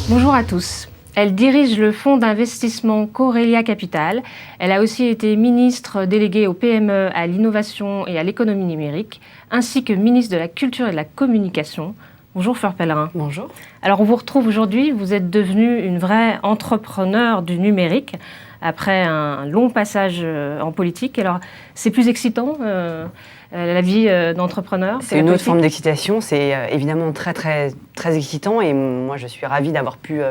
Bonjour à tous. Elle dirige le fonds d'investissement Corelia Capital. Elle a aussi été ministre déléguée aux PME, à l'innovation et à l'économie numérique, ainsi que ministre de la Culture et de la Communication. Bonjour Fleur Pellerin. Bonjour. Alors on vous retrouve aujourd'hui, vous êtes devenue une vraie entrepreneure du numérique après un long passage en politique. Alors c'est plus excitant la vie d'entrepreneur? C'est une autre forme d'excitation, c'est évidemment très excitant et moi je suis ravie d'avoir pu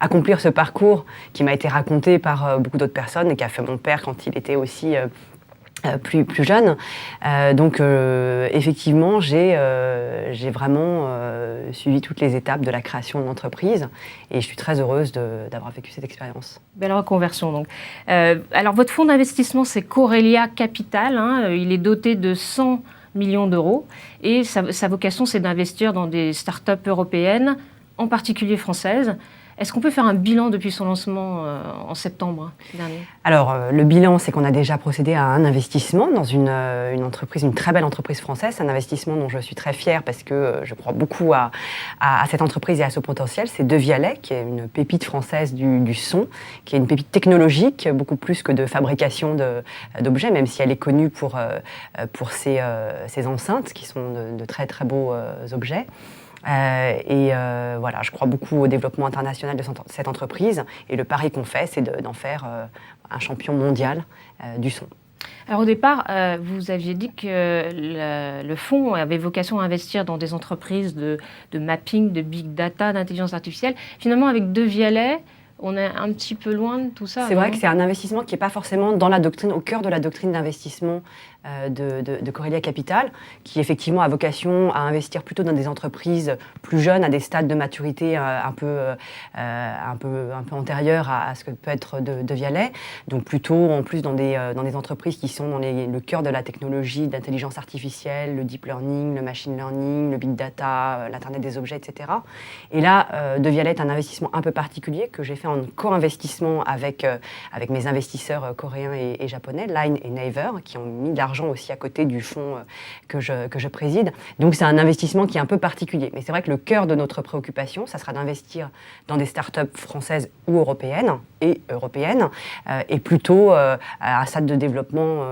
accomplir ce parcours qui m'a été raconté par beaucoup d'autres personnes et qui a fait mon père quand il était aussi plus jeune. Donc effectivement, j'ai vraiment suivi toutes les étapes de la création de l'entreprise et je suis très heureuse d'avoir vécu cette expérience. Belle reconversion donc. Alors votre fonds d'investissement, c'est Corelia Capital, hein, il est doté de 100 millions d'euros et sa vocation, c'est d'investir dans des startups européennes, en particulier françaises. Est-ce qu'on peut faire un bilan depuis son lancement en septembre dernier? Alors, le bilan, c'est qu'on a déjà procédé à un investissement dans une entreprise, une très belle entreprise française, un investissement dont je suis très fière parce que je crois beaucoup à cette entreprise et à ce potentiel. C'est Devialet, qui est une pépite française du son, qui est une pépite technologique, beaucoup plus que de fabrication d'objets, même si elle est connue pour ses enceintes, qui sont de très beaux objets. Voilà, je crois beaucoup au développement international de cette entreprise et le pari qu'on fait, c'est d'en faire un champion mondial du son. Alors au départ, vous aviez dit que le fonds avait vocation à investir dans des entreprises de mapping, de big data, d'intelligence artificielle. Finalement, avec Devialet, on est un petit peu loin de tout ça. C'est vrai que c'est un investissement qui n'est pas forcément dans la doctrine, au cœur de la doctrine d'investissement de Corelia Capital, qui effectivement a vocation à investir plutôt dans des entreprises plus jeunes, à des stades de maturité un peu antérieurs à ce que peut être Devialet. Donc plutôt en plus dans des entreprises qui sont dans le cœur de la technologie, d'intelligence artificielle, le deep learning, le machine learning, le big data, l'Internet des objets, etc. Et là, Devialet est un investissement un peu particulier que j'ai fait en co-investissement avec mes investisseurs coréens et japonais, Line et Naver, qui ont mis de l'argent aussi à côté du fonds que je préside. Donc c'est un investissement qui est un peu particulier. Mais c'est vrai que le cœur de notre préoccupation, ça sera d'investir dans des startups françaises ou européennes, et plutôt à un stade de développement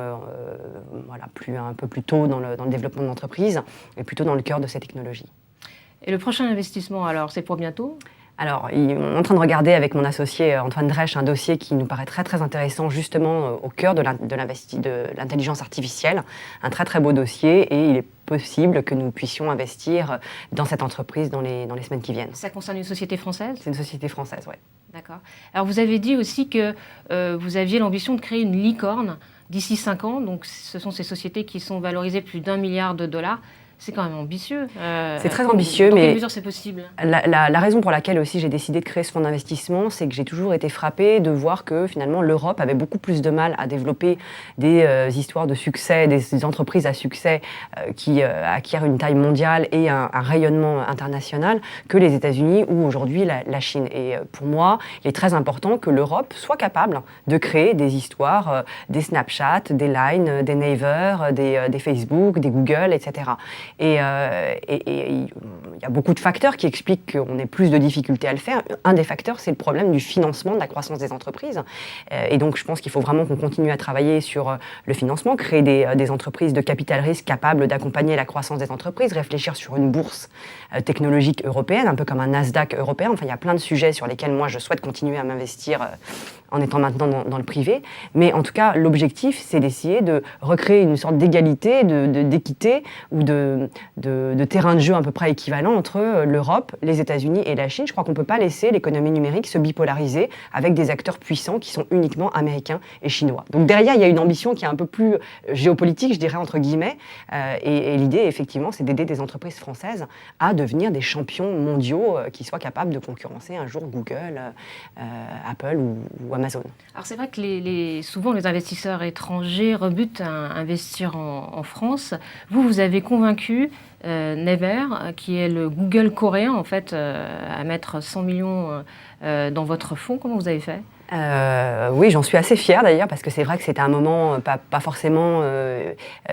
un peu plus tôt dans le développement de l'entreprise, et plutôt dans le cœur de ces technologies. Et le prochain investissement, alors, c'est pour bientôt ? Alors, on est en train de regarder avec mon associé Antoine Drèche un dossier qui nous paraît très intéressant, justement au cœur de l'intelligence artificielle. Un très beau dossier, et il est possible que nous puissions investir dans cette entreprise dans les semaines qui viennent. Ça concerne une société française ? C'est une société française, oui. D'accord. Alors, vous avez dit aussi que vous aviez l'ambition de créer une licorne d'ici 5 ans. Donc, ce sont ces sociétés qui sont valorisées plus d'1 milliard de dollars. C'est quand même ambitieux. C'est très ambitieux, dans mais quelle mesure c'est possible ? La raison pour laquelle aussi j'ai décidé de créer ce fonds d'investissement, c'est que j'ai toujours été frappée de voir que finalement l'Europe avait beaucoup plus de mal à développer des histoires de succès, des entreprises à succès qui acquièrent une taille mondiale et un rayonnement international que les États-Unis ou aujourd'hui la Chine. Et pour moi, il est très important que l'Europe soit capable de créer des histoires, des Snapchat, des Line, des Naver, des Facebook, des Google, etc. Et il y a beaucoup de facteurs qui expliquent qu'on ait plus de difficultés à le faire. Un des facteurs, c'est le problème du financement de la croissance des entreprises. Et donc, je pense qu'il faut vraiment qu'on continue à travailler sur le financement, créer des entreprises de capital risque capables d'accompagner la croissance des entreprises, réfléchir sur une bourse technologique européenne, un peu comme un Nasdaq européen. Enfin, il y a plein de sujets sur lesquels moi, je souhaite continuer à m'investir en étant maintenant dans le privé. Mais en tout cas, l'objectif, c'est d'essayer de recréer une sorte d'égalité, d'équité ou de terrain de jeu à peu près équivalent entre l'Europe, les États-Unis et la Chine. Je crois qu'on ne peut pas laisser l'économie numérique se bipolariser avec des acteurs puissants qui sont uniquement américains et chinois. Donc derrière, il y a une ambition qui est un peu plus géopolitique, je dirais, entre guillemets. Et l'idée, effectivement, c'est d'aider des entreprises françaises à devenir des champions mondiaux qui soient capables de concurrencer un jour Google, Apple ou Amazon. Alors c'est vrai que souvent les investisseurs étrangers rebutent à investir en France. Vous avez convaincu Naver, qui est le Google coréen, en fait, à mettre 100 millions dans votre fonds. Comment vous avez fait ? Oui, j'en suis assez fière d'ailleurs, parce que c'est vrai que c'était un moment pas forcément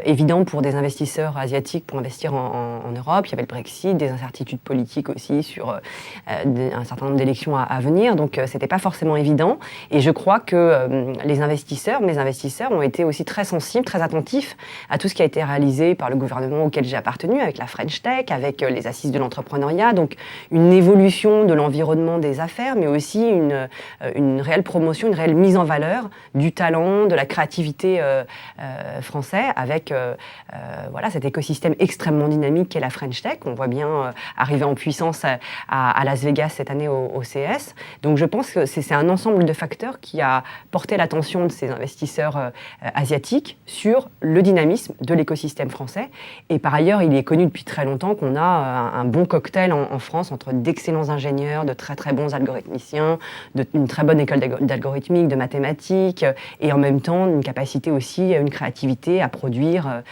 évident pour des investisseurs asiatiques pour investir en Europe. Il y avait le Brexit, des incertitudes politiques aussi sur un certain nombre d'élections à venir, donc c'était pas forcément évident. Et je crois que mes investisseurs ont été aussi très sensibles, très attentifs à tout ce qui a été réalisé par le gouvernement auquel j'ai appartenu, avec la French Tech, avec les assises de l'entrepreneuriat, donc une évolution de l'environnement des affaires, mais aussi une réelle promotion, une réelle mise en valeur du talent, de la créativité français, avec voilà, cet écosystème extrêmement dynamique qu'est la French Tech. On voit bien arriver en puissance à Las Vegas cette année au CES. Donc je pense que c'est un ensemble de facteurs qui a porté l'attention de ces investisseurs asiatiques sur le dynamisme de l'écosystème français. Et par ailleurs, il est connu depuis très longtemps qu'on a un bon cocktail en France entre d'excellents ingénieurs, de très très bons algorithmiciens, une très bonne école d'algorithmique, de mathématiques, et en même temps une capacité aussi, une créativité à produire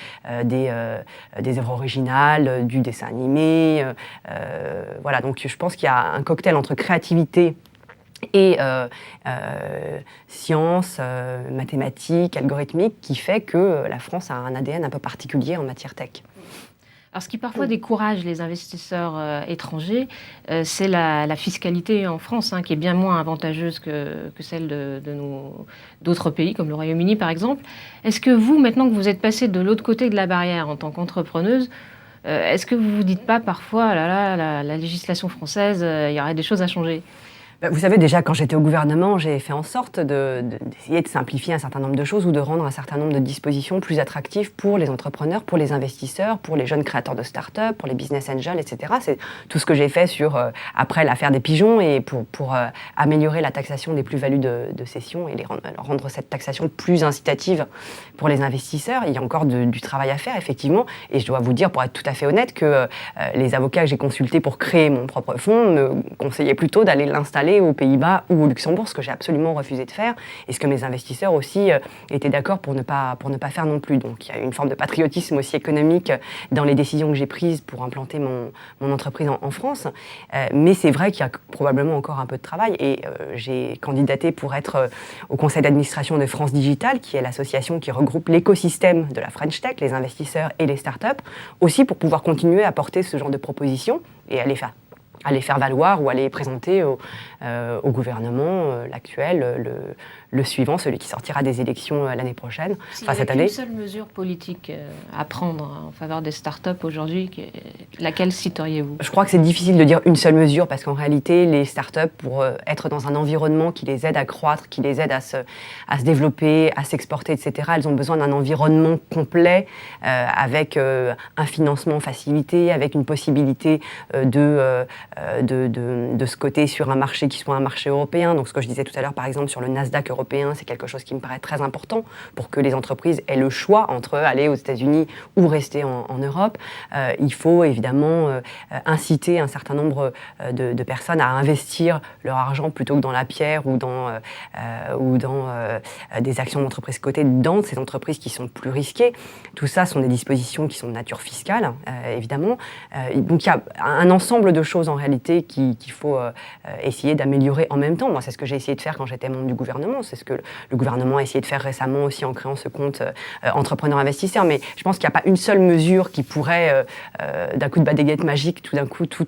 des œuvres originales, du dessin animé. Voilà, donc je pense qu'il y a un cocktail entre créativité et sciences, mathématiques, algorithmiques, qui fait que la France a un ADN un peu particulier en matière tech. Alors, ce qui parfois décourage les investisseurs étrangers, c'est la fiscalité en France, qui est bien moins avantageuse que celle d'autres pays, comme le Royaume-Uni par exemple. Est-ce que vous, maintenant que vous êtes passé de l'autre côté de la barrière en tant qu'entrepreneuse, est-ce que vous ne vous dites pas parfois, la législation française, il y aurait des choses à changer ? Vous savez, déjà, quand j'étais au gouvernement, j'ai fait en sorte d'essayer de simplifier un certain nombre de choses ou de rendre un certain nombre de dispositions plus attractives pour les entrepreneurs, pour les investisseurs, pour les jeunes créateurs de start-up, pour les business angels, etc. C'est tout ce que j'ai fait après l'affaire des pigeons, et pour améliorer la taxation des plus-values de cession et rendre cette taxation plus incitative pour les investisseurs. Il y a encore du travail à faire, effectivement. Et je dois vous dire, pour être tout à fait honnête, que les avocats que j'ai consultés pour créer mon propre fonds me conseillaient plutôt d'aller l'installer aux Pays-Bas ou au Luxembourg, ce que j'ai absolument refusé de faire, et ce que mes investisseurs aussi étaient d'accord pour ne pas faire non plus. Donc il y a une forme de patriotisme aussi économique dans les décisions que j'ai prises pour implanter mon entreprise en France. Mais c'est vrai qu'il y a probablement encore un peu de travail, et j'ai candidaté pour être au conseil d'administration de France Digital, qui est l'association qui regroupe l'écosystème de la French Tech, les investisseurs et les startups, aussi pour pouvoir continuer à porter ce genre de propositions et à les faire valoir ou à les présenter au gouvernement, l'actuel, le suivant, celui qui sortira des élections l'année prochaine, cette année. S'il y a une seule mesure politique à prendre en faveur des startups aujourd'hui, laquelle citeriez-vous ? Je crois que c'est difficile de dire une seule mesure, parce qu'en réalité, les startups, pour être dans un environnement qui les aide à croître, qui les aide à se développer, à s'exporter, etc., elles ont besoin d'un environnement complet, avec un financement facilité, avec une possibilité de se coter sur un marché qui soit un marché européen. Donc ce que je disais tout à l'heure, par exemple, sur le Nasdaq européen, c'est quelque chose qui me paraît très important pour que les entreprises aient le choix entre aller aux États-Unis ou rester en Europe. Il faut évidemment inciter un certain nombre de personnes à investir leur argent plutôt que dans la pierre ou dans des actions d'entreprises cotées dans ces entreprises qui sont plus risquées. Tout ça sont des dispositions qui sont de nature fiscale, évidemment. Donc il y a un ensemble de choses en réalité qu'il faut essayer d'améliorer en même temps. Moi, c'est ce que j'ai essayé de faire quand j'étais membre du gouvernement. C'est ce que le gouvernement a essayé de faire récemment aussi en créant ce compte entrepreneur-investisseur. Mais je pense qu'il n'y a pas une seule mesure qui pourrait, d'un coup de baguette magique, tout d'un coup, tout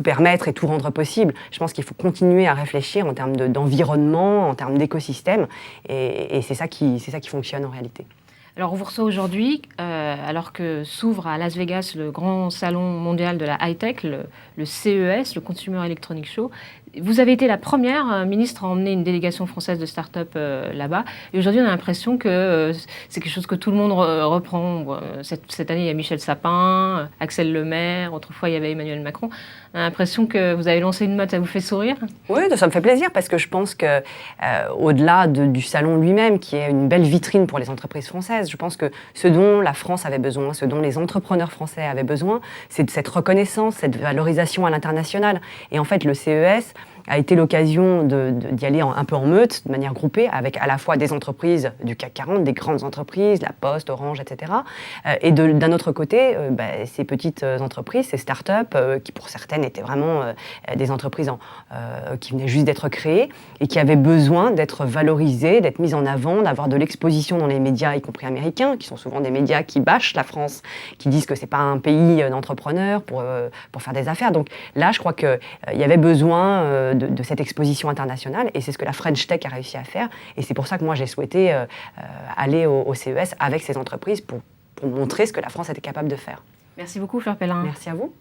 permettre et tout rendre possible. Je pense qu'il faut continuer à réfléchir en termes d'environnement, en termes d'écosystème. Et c'est ça qui fonctionne en réalité. Alors, on vous reçoit aujourd'hui, alors que s'ouvre à Las Vegas le grand salon mondial de la high-tech, le CES, le Consumer Electronics Show. Vous avez été la première ministre à emmener une délégation française de start-up là-bas. Et aujourd'hui, on a l'impression que c'est quelque chose que tout le monde reprend. Cette année, il y a Michel Sapin, Axel Lemaire, autrefois, il y avait Emmanuel Macron. On a l'impression que vous avez lancé une mode, ça vous fait sourire ? Oui, ça me fait plaisir, parce que je pense qu'au-delà du salon lui-même, qui est une belle vitrine pour les entreprises françaises, je pense que ce dont la France avait besoin, ce dont les entrepreneurs français avaient besoin, c'est de cette reconnaissance, cette valorisation à l'international. Et en fait, le CES a été l'occasion d'y aller un peu en meute, de manière groupée, avec à la fois des entreprises du CAC 40, des grandes entreprises, La Poste, Orange, etc. Et d'un autre côté, ces petites entreprises, ces start-up, qui pour certaines étaient vraiment des entreprises qui venaient juste d'être créées et qui avaient besoin d'être valorisées, d'être mises en avant, d'avoir de l'exposition dans les médias, y compris américains, qui sont souvent des médias qui bâchent la France, qui disent que c'est pas un pays d'entrepreneurs pour faire des affaires. Donc là, je crois qu'il y avait besoin de cette exposition internationale et c'est ce que la French Tech a réussi à faire. Et c'est pour ça que moi, j'ai souhaité aller au CES avec ces entreprises pour montrer ce que la France était capable de faire. Merci beaucoup, Fleur Pellerin. Merci à vous.